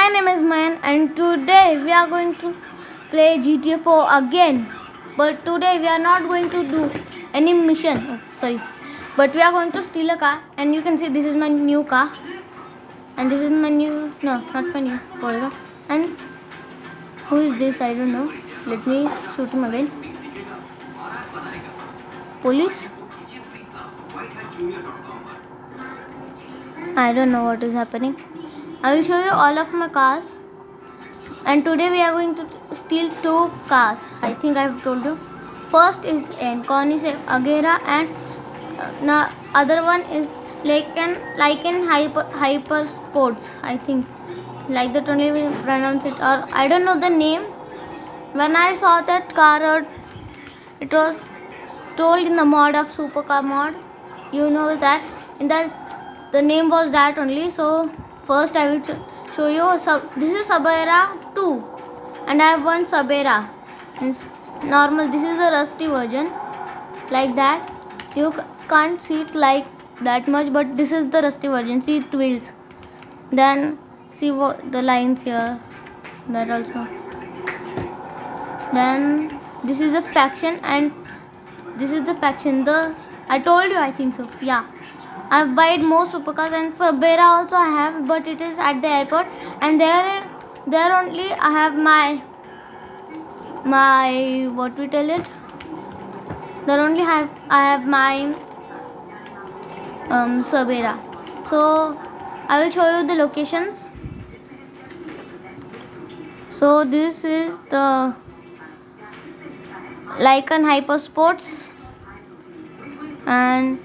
My name is Mayan and today we are going to play GTA 4 again. But today we are not going to do any mission. But we are going to steal a car and you can see this is my new car. And this is my new, no, not my new, Volga. And who is this? I don't know. Let me shoot him again. Police? I don't know what is happening. I will show you all of my cars. And today we are going to steal 2 cars. I think I have told you. First is Koenigsegg Agera and the other one is Lycan Hyper Sports. I think like that only we pronounce it, or I don't know the name. When I saw that car, it was told in the mod of Supercar mod. You know that in that the name was that only. So first I will show you. This is Sabera 2 and I have one Sabera. It's normal. This is the rusty version, like that. You can't see it like that much, but this is the rusty version. See it wheels. Then see what the lines here. That also. Then this is a faction and this is the faction. I told you, I think so. Yeah. I've bought more supercars and Sabera also I have, but it is at the airport, and there only I have my what we tell it. There only I have my Sabera. So I will show you the locations. So this is the Lycan Hyper Sports, and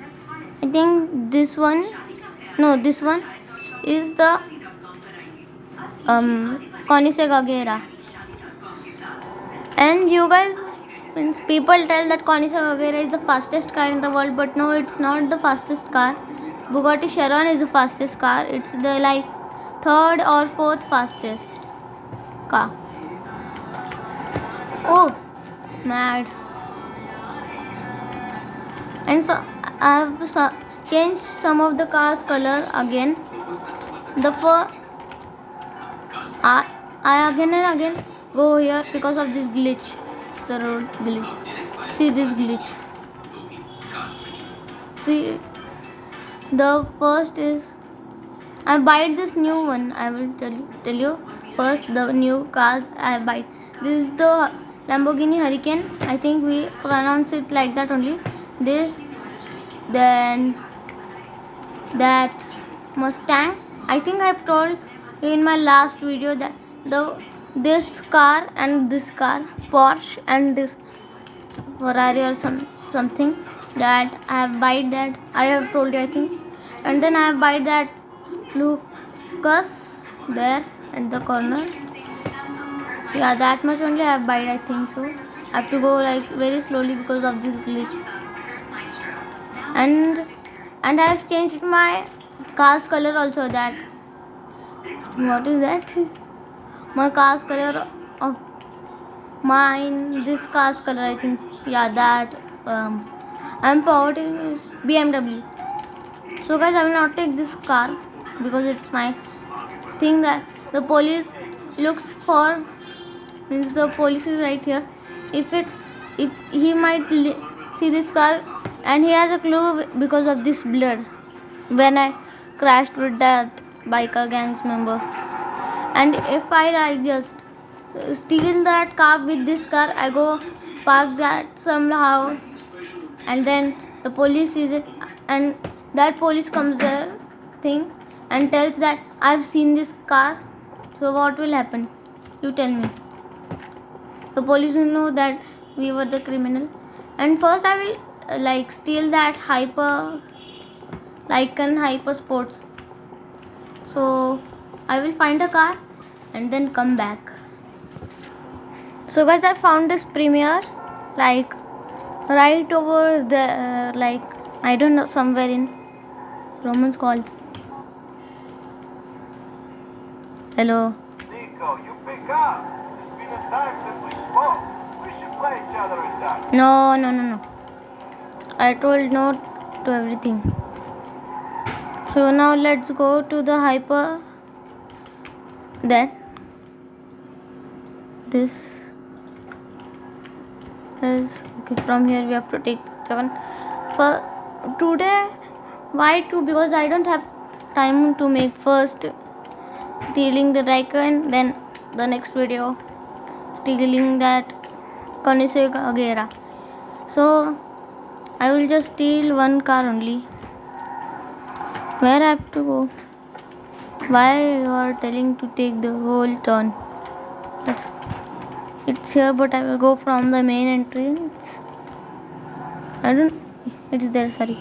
I think this one is the Koenigsegg Agera. And you guys, means people tell that Koenigsegg Agera is the fastest car in the world, but no, it's not the fastest car. Bugatti Chiron is the fastest car. It's the like 3rd or 4th fastest car. Oh, mad. And so I have changed some of the car's color again. I again and again go here because of this glitch, the road glitch. See this glitch. See, the first is I buy this new one. I will tell you first the new cars I buy. This is the Lamborghini Hurricane. I think we pronounce it like that only. This, then that Mustang. I think I've told you in my last video that this car and this car, Porsche and this Ferrari or something, that I have bought that. I have told you, I think. And then I have bought that Lucas there at the corner. Yeah, that much only I have bought, I think so. I have to go like very slowly because of this glitch. And I have changed my car's color also. That what is that? My car's color of mine. This car's color, I think. Yeah, that I'm powering BMW. So guys, I will not take this car because it's my thing that the police looks for. Means the police is right here. If he might see this car, and he has a clue because of this blood when I crashed with that biker gangs member. And if I just steal that car with this car, I go park that somehow, and then the police sees it, and that police comes there thing and tells that I've seen this car. So what will happen? You tell me. The police will know that we were the criminal. And first I will steal that Lycan Hyper Sports. So I will find a car and then come back. So guys, I found this Premier like right over there, like I don't know, somewhere in Romans called. Hello. Nico, you pick up. It's been a time since we spoke. We should play each other in that. No. I told no to everything. So now let's go to the Then this is okay. From here we have to take the one. For today, why two? Because I don't have time to make first stealing the Raikkonen, then the next video stealing that Koenigsegg Agera. So I will just steal one car only. Where I have to go? Why you are telling to take the whole turn? It's here, but I will go from the main entrance. It's there. Sorry.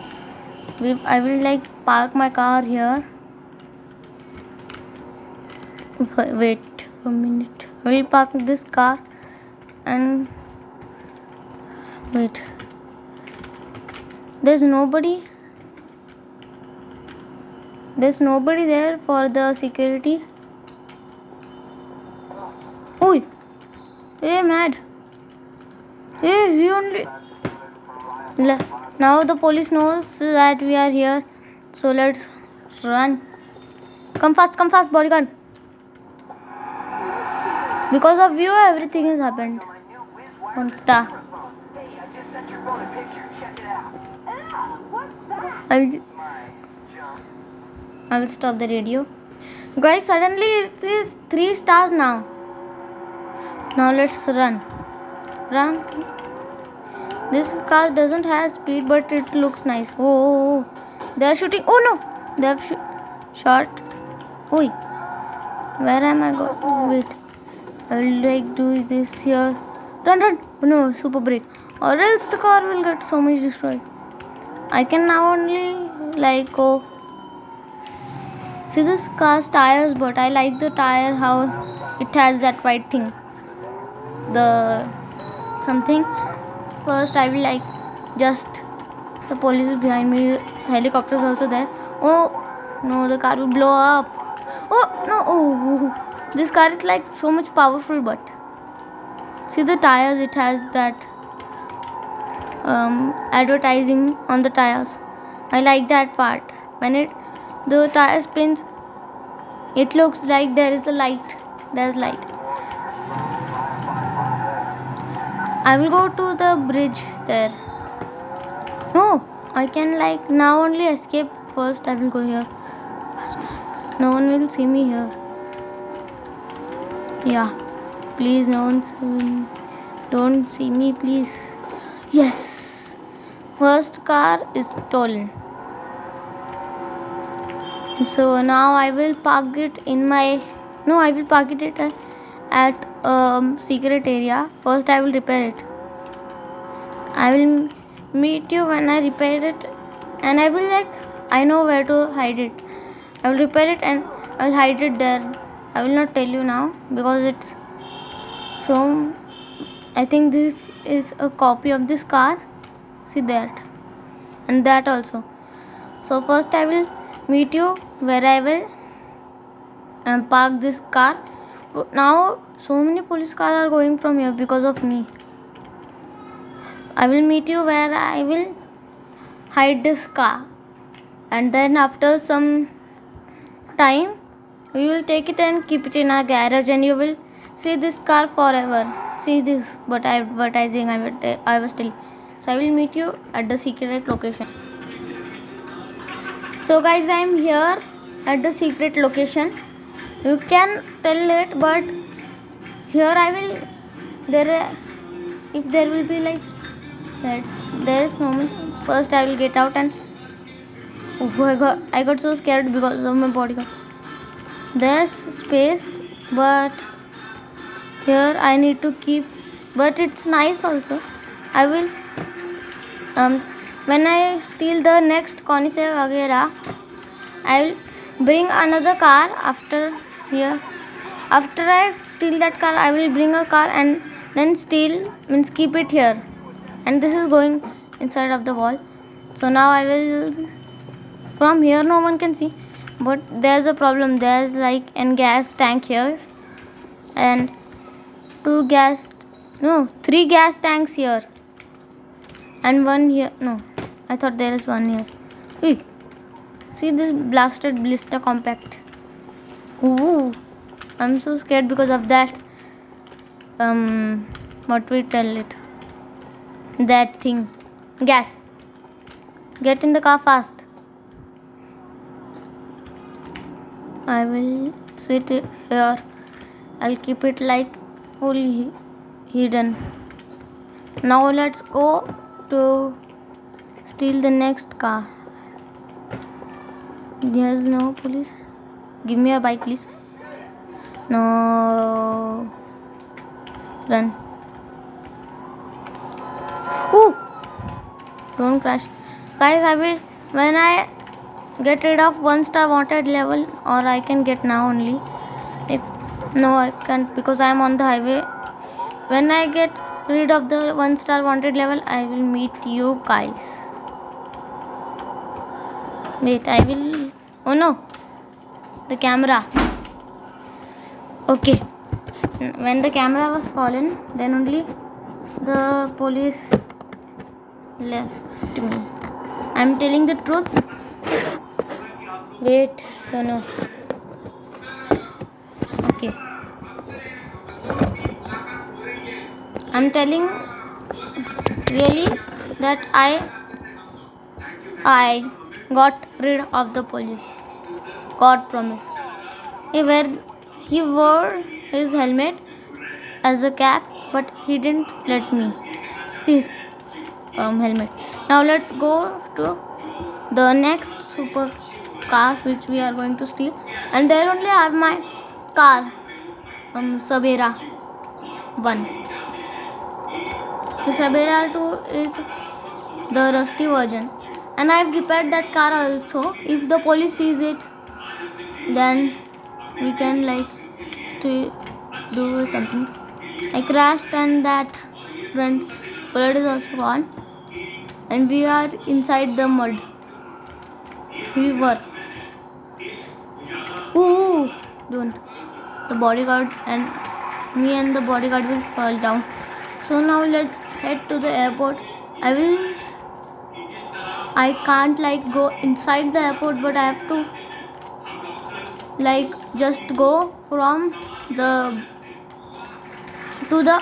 I will like park my car here. Wait a minute. I will park this car and wait. There's nobody there for the security. Oh, hey, mad. Hey, he only. Now the police knows that we are here, so let's run. Come fast, bodyguard. Because of you, everything has happened. One star. Hey, I just sent your phone a picture. Check it out. What's that? My junk. I will stop the radio. Guys, suddenly it is 3 stars now. Now let's run. Run. This car doesn't have speed, but it looks nice. Oh. They are shooting. Oh no. They have shot. Oi. Where am I going? Wait. I will like do this here. Run. Oh, no, super brake. Or else the car will get so much destroyed. I can now only like go. See this car's tires, but I like the tire how it has that white thing. The something. First I will like just the police is behind me. Helicopter is also there. Oh no, the car will blow up. Oh no. Oh. This car is like so much powerful, but see the tires, it has that advertising on the tires. I like that part. When the tire spins, it looks like there is a light. There's light. I will go to the bridge there. No, I can like now only escape. First I will go here. Fast. No one will see me here. Yeah, please, no one don't see me, please. Yes, first car is stolen. So now I will park it in my. No, I will park it at secret area. First I will repair it. I will meet you when I repair it, and I will like I know where to hide it. I will repair it and I will hide it there. I will not tell you now because it's so. I think this is a copy of this car. See that and that also. So first I will meet you where I will park this car. Now so many police cars are going from here because of me. I will meet you where I will hide this car, and then after some time we will take it and keep it in our garage, and you will see this car forever. See this, but advertising I was still. So I will meet you at the secret location. So guys, I am here at the secret location. You can tell it, but here I will. If there will be like there is so much. First I will get out and I got so scared because of my bodyguard. There's space, but here I need to keep. But it's nice also. I will when I steal the next Koenigsegg Agera, I will bring another car after here. After I steal that car, I will bring a car and then means keep it here. And this is going inside of the wall. So now I will. From here no one can see, but there's a problem. There's like a gas tank here, and 3 gas tanks here, and one here. No, I thought there is one here. Wait. See this blasted blister compact. Ooh, I'm so scared because of that. What we tell it? That thing. Gas. Get in the car fast. I will sit here. I'll keep it like fully hidden. Now let's go to steal the next car. There's no police. Give me a bike, please. No. Run. Ooh. Don't crash. Guys, I will, when I get rid of 1-star wanted level, or I can get now only. If no, I can't because I am on the highway. When I get rid of the 1-star wanted level, I will meet you guys. Wait, I will. Oh no, the camera. Okay, when the camera was fallen, then only the police left me. I'm telling the truth. Wait, no. Okay, I'm telling really that I got rid of the police. God promise. He wore his helmet as a cap, but he didn't let me see his helmet. Now let's go to the next super car which we are going to steal, and there only I have my car, Sabera 1. The Sabera 2 is the rusty version, and I have repaired that car also. If the police sees it, then we can like do something. I crashed and that front bullet is also gone, and we are inside the mud. We were. Ooh, don't. The bodyguard and me and the bodyguard will fall down. So now let's head to the airport. I can't like go inside the airport, but I have to like just go from the to the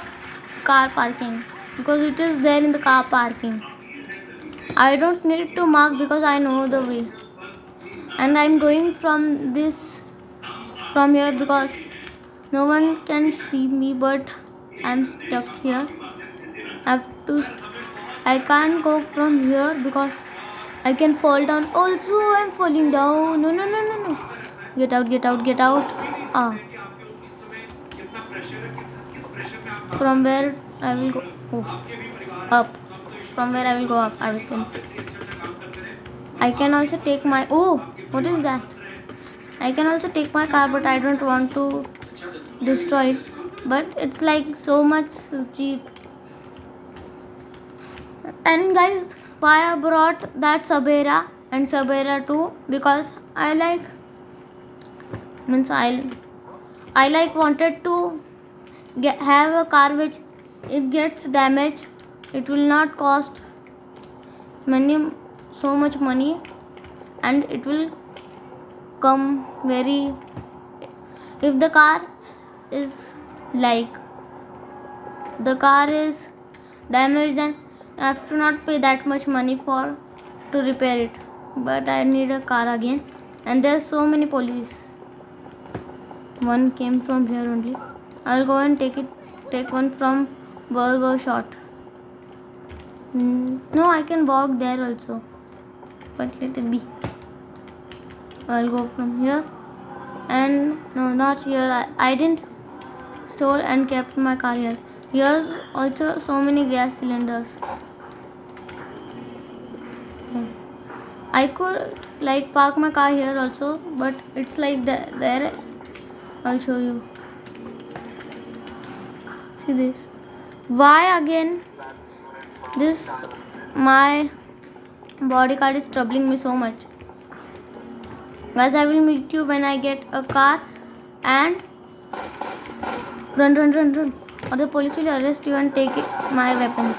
car parking because it is there in the car parking. I don't need to mark because I know the way, and I'm going from here because no one can see me, but I'm stuck here. I can't go from here because I can fall down. Also, I'm falling down. No. Get out. Ah. From where I will go? Oh. Up. From where I will go up? I was telling. I can also take my... Oh, what is that? I can also take my car, but I don't want to destroy it. But it's like so much cheap. And guys, why I brought that Sabera and Sabera 2? Because I like wanted to have a car which if gets damaged, it will not cost so much money, and it will come very. If the car is damaged, then I have to not pay that much money to repair it. But I need a car again, and there's so many police. One came from here only. I'll go and take one from Burger Shot. No, I can walk there also, but let it be. I'll go from here, and no, not here. I didn't stole and kept my car here. Here's also so many gas cylinders. I could like park my car here also, but it's like there. I'll show you. See this. Why again? My bodyguard is troubling me so much. Guys, I will meet you when I get a car, and run. Or the police will arrest you and take my weapons.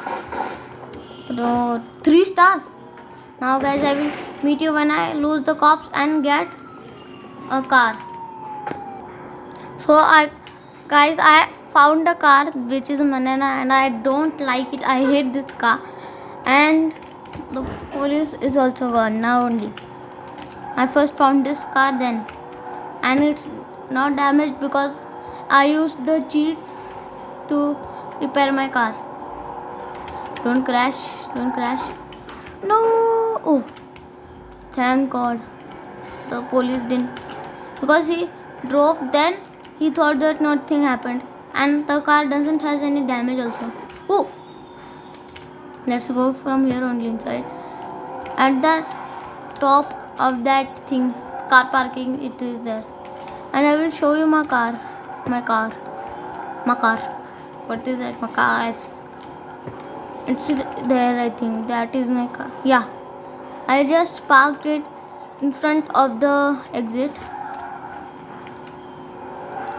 So, 3 stars. Now guys, I will meet you when I lose the cops and get a car. So guys, I found a car which is banana and I don't like it. I hate this car. And the police is also gone now only. I first found this car then, and it's not damaged because I used the cheats to repair my car. Don't crash, don't crash. No! Oh, thank God. The police didn't. Because he drove then, he thought that nothing happened. And the car doesn't has any damage also. Oh! Let's go from here only inside. At the top of that thing, car parking, it is there. And I will show you my car. My car. What is that? My car. It's there, I think. That is my car. Yeah. I just parked it in front of the exit.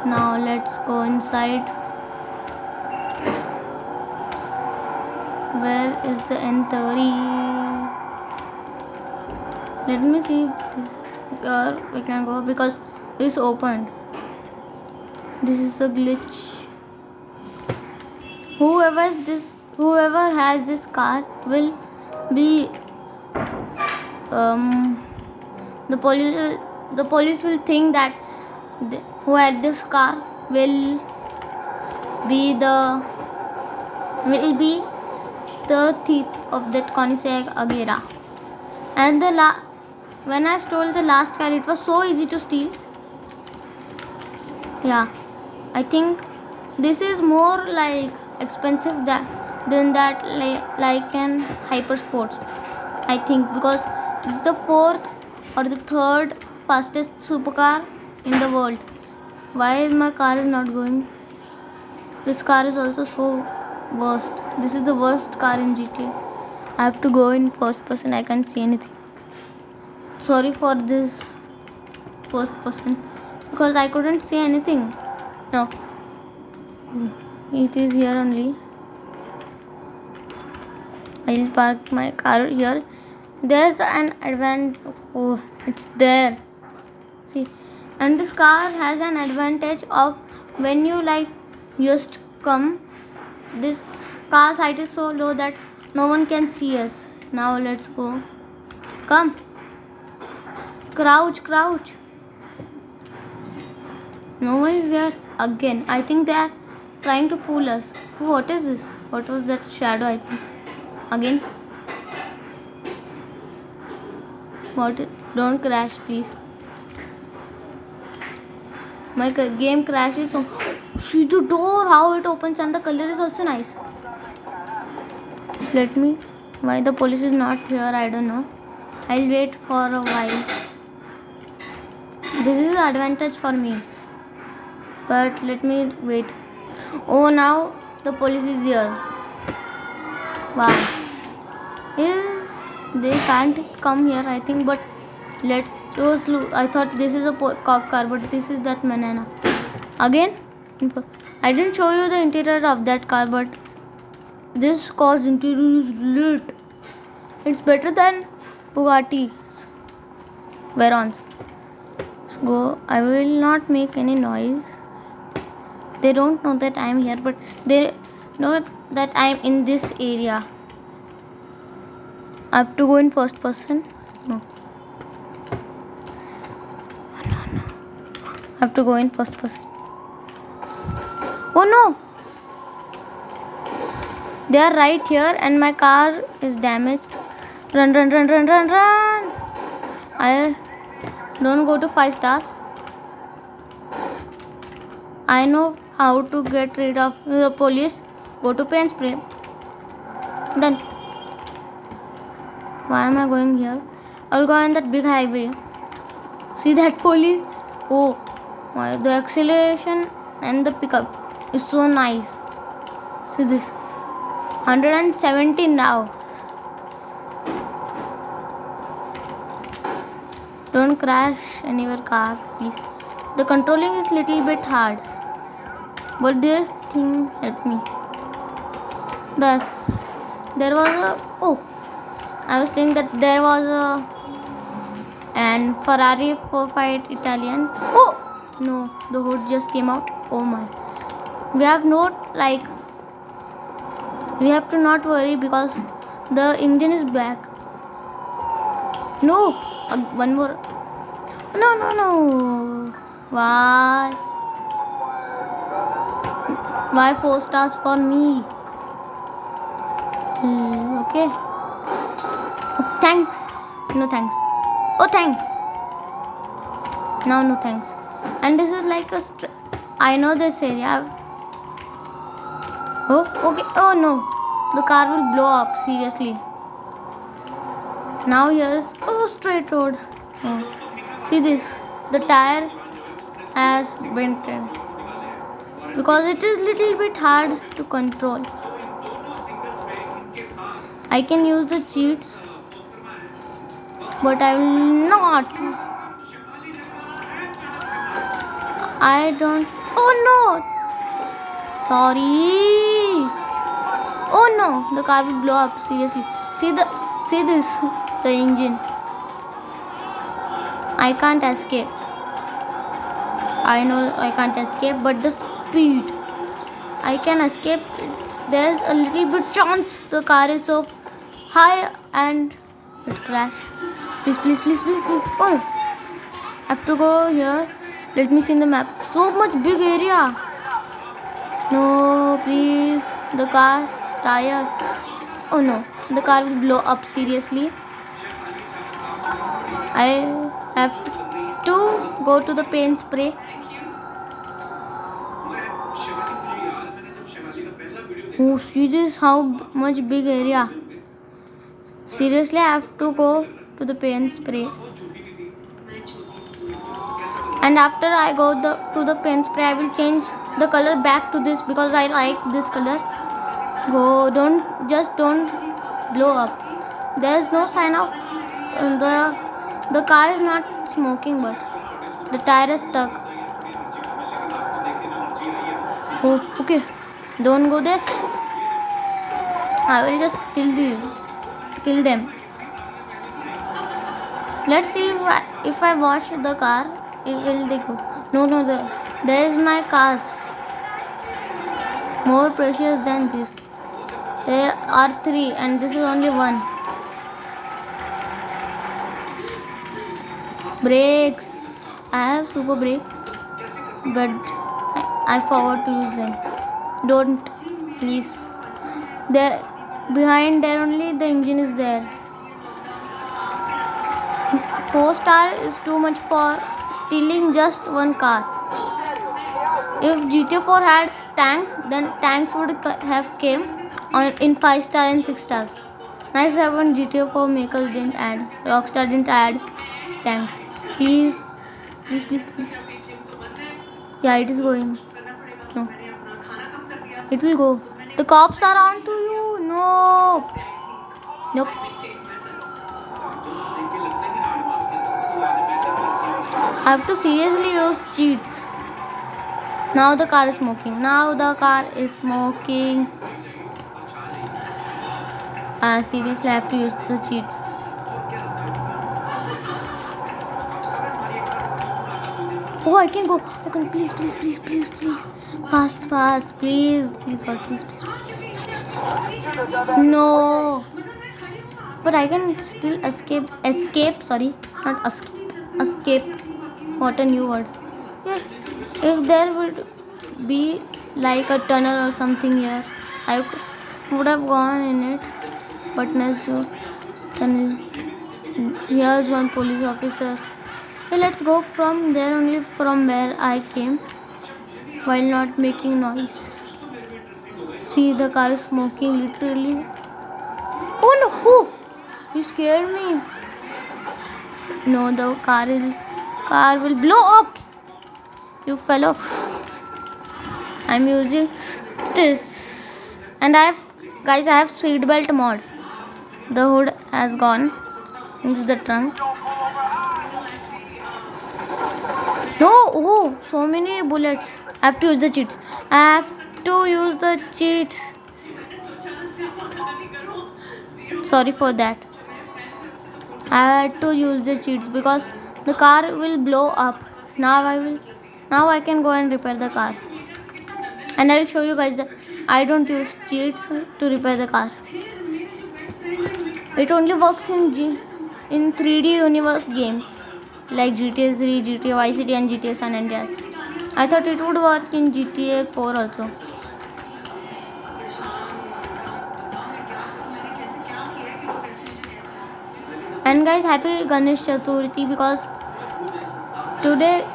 Now let's go inside. Where is the entry? Let me see if here we can go because it's opened. This is a glitch. Whoever has this car will be the police will think that who had this car will be the thief of that Koenigsegg Agera. And when I stole the last car, it was so easy to steal. Yeah, I think this is more like expensive than that like an hyper sports. I think because it's the fourth or the third fastest supercar in the world. Why is my car is not going? This car is also so worst. This is the worst car in GTA. I have to go in first person. I can't see anything. Sorry for this first person because I couldn't see anything. No, it is here only. I'll park my car here. There's an advantage. Oh, it's there. See, and this car has an advantage of when you just come. This car height is so low that no one can see us. Now let's go. Come. Crouch. No one is there again. I think they are trying to fool us. What is this? What was that shadow? I think again. Don't crash, please. My game crashes. So see the door, how it opens, and the color is also nice. Let me. Why the police is not here? I don't know. I'll wait for a while. This is an advantage for me. But let me wait. Oh, now the police is here. Wow. Yes, they can't come here, I think. But let's just look. I thought this is a cop car, but this is that banana. Again, I didn't show you the interior of that car, but this car's interior is lit. It's better than Bugatti's Veyrons. So go. I will not make any noise. They don't know that I am here, but they know that I am in this area. I have to go in first person. No. I have to go in first person. Oh no! They are right here and my car is damaged. Run. I don't go to 5 stars. I know how to get rid of the police. Go to paint spray. Done. Why am I going here? I'll go on that big highway. See that police? Oh, the acceleration and the pickup is so nice. See this. 170 now. Don't crash any of your car, please. The controlling is little bit hard, but this thing helped me. There was I was saying that there was an Ferrari 458 Italian. Oh, No, the hood just came out. Oh my. We have not like we have to not worry because the engine is back. No, one more. No, no, no. Why? Why 4 stars for me? Okay. Thanks. No thanks. Oh, thanks. Now, no thanks. And this is like a. I know this area. Oh, okay. Oh no. The car will blow up. Seriously. Now here's. Oh, straight road. Oh. See this. The tire has bent because it is little bit hard to control. I can use the cheats, but I will not. I don't. Oh no! Sorry. Oh no! The car will blow up. Seriously. See this. The engine. I can't escape. I know I can't escape, but the speed. I can escape. There's a little bit chance the car is so high and it crashed. Please, please, please, please, please. Oh no. I have to go here. Let me see in the map. So much big area. No, please. The car's tire. Oh no. The car will blow up. Seriously. I have to go to the paint spray. Oh, see this how much big area. Seriously, I have to go to the paint spray. And after I go to the paint spray, I will change the color back to this because I like this color. Don't blow up. There's no sign of the car is not smoking, but the tire is stuck. Oh, okay. Don't go there. I will just kill them. Let's see if I wash the car. Will they go? No. There is my cars. More precious than this. There are 3 and this is only 1. Brakes. I have super brake, but I forgot to use them. Don't, please. There, behind there only the engine is there. 4 star is too much for stealing just one car. If GTA 4 had tanks, then tanks would have came in 5 star and 6 stars. Nice happen GTA 4 makers didn't add. Rockstar didn't add tanks. Please. Yeah, it is going. No. It will go. The cops are on to you. No. Nope. I have to seriously use cheats. Now the car is smoking. Seriously, I have to use the cheats. Oh, I can go. Please. Fast. Please, God, please. No. But I can still escape. Sorry, not escape. Escape. What a new word. Yeah. If there would be like a tunnel or something here, I would have gone in it. But next door tunnel. Here's one police officer. Okay, let's go from there only from where I came while not making noise. See, the car is smoking literally. Oh no! Oh, you scared me. No, the car will blow up. You fellow. I'm using this, and I have seatbelt mod. The hood has gone into the trunk. No, oh, so many bullets. I have to use the cheats. Sorry for that. I had to use the cheats because the car will blow up. Now Now I can go and repair the car. And I will show you guys that I don't use cheats to repair the car. It only works in 3D universe games like GTA 3, GTA Vice City and GTA San Andreas. I thought it would work in GTA 4 also. And guys, happy Ganesh Chaturthi, because today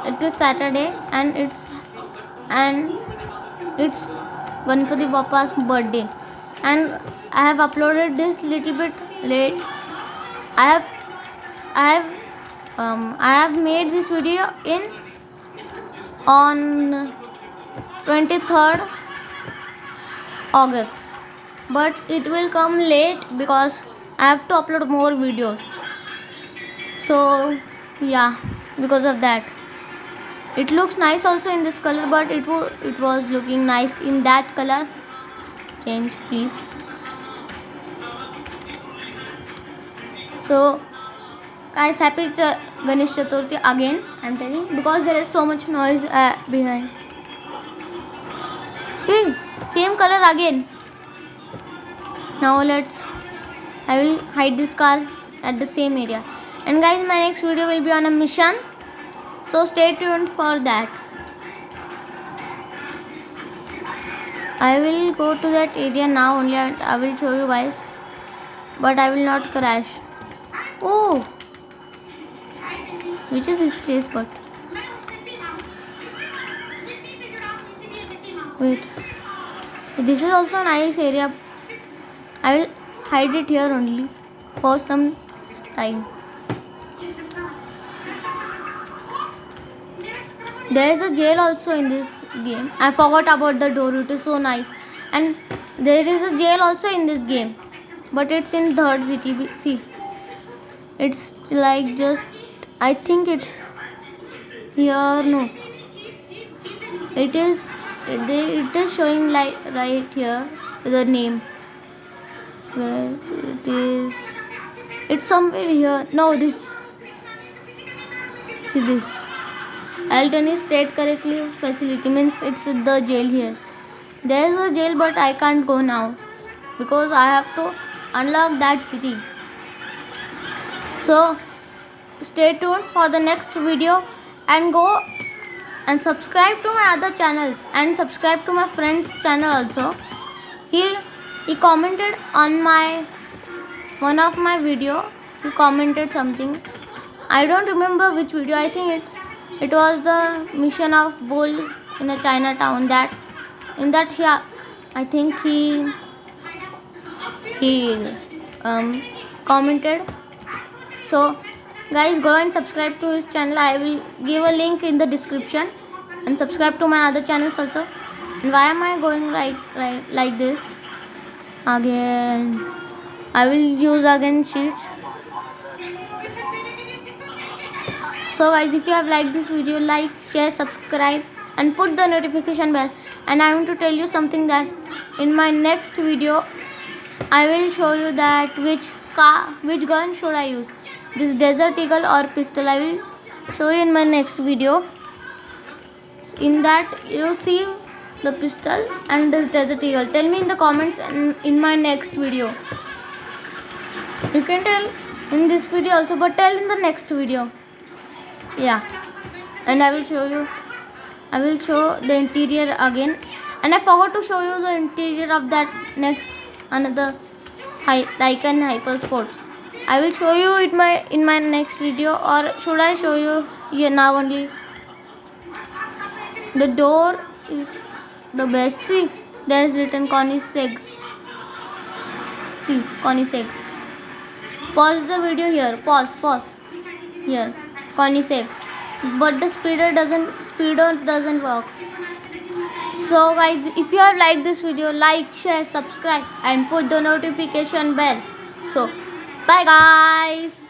it is Saturday and it's Ganpati Bappa's birthday, and I have uploaded this little bit late. I have made this video on 23rd August, but it will come late because I have to upload more videos. So yeah, because of that. It looks nice also in this color, but it was looking nice in that color. Change please. So guys, happy Ganesh Chaturthi again, I'm telling, because there is so much noise behind. Hey, same color again. Now I will hide this car at the same area. And guys, my next video will be on a mission, so stay tuned for that. I will go to that area now only, and I will show you guys, but I will not crash. Oh, which is this place? But wait, this is also a nice area. I will hide it here only for some time. There is a jail also in this game. I forgot about the door. It is so nice. And there is a jail also in this game, but it's in third city. See, it's like just, I think it's here. No, it is showing like right here the name. Where it is? It's somewhere here. No, this. See this. Alton state correctly facility means it's the jail here. There is a jail, but I can't go now because I have to unlock that city. So stay tuned for the next video, and go and subscribe to my other channels and subscribe to my friend's channel also. He commented on one of my video. He commented something. I don't remember which video. I think it was the mission of bull in a Chinatown. I think he commented. So guys, go and subscribe to his channel. I will give a link in the description, and subscribe to my other channels also. And why am I going right like this? Again, I will use again sheets. So guys, if you have liked this video, like, share, subscribe, and put the notification bell. And I want to tell you something, that in my next video I will show you that which gun should I use, this Desert Eagle or pistol. I will show you in my next video. In that you see the pistol and this Desert Eagle. Tell me in the comments in my next video. You can tell in this video also, but tell in the next video. Yeah, and I will show the interior again, and I forgot to show you the interior of that another Lycan Hyper Sports. I will show you it in my next video, or should I show you here now only? The door is the best. See, there is written Koenigsegg. See, Koenigsegg. Pause the video here. Pause here. Koenigsegg, but the speedo doesn't work. So guys, if you have liked this video, like, share, subscribe, and put the notification bell. So bye guys.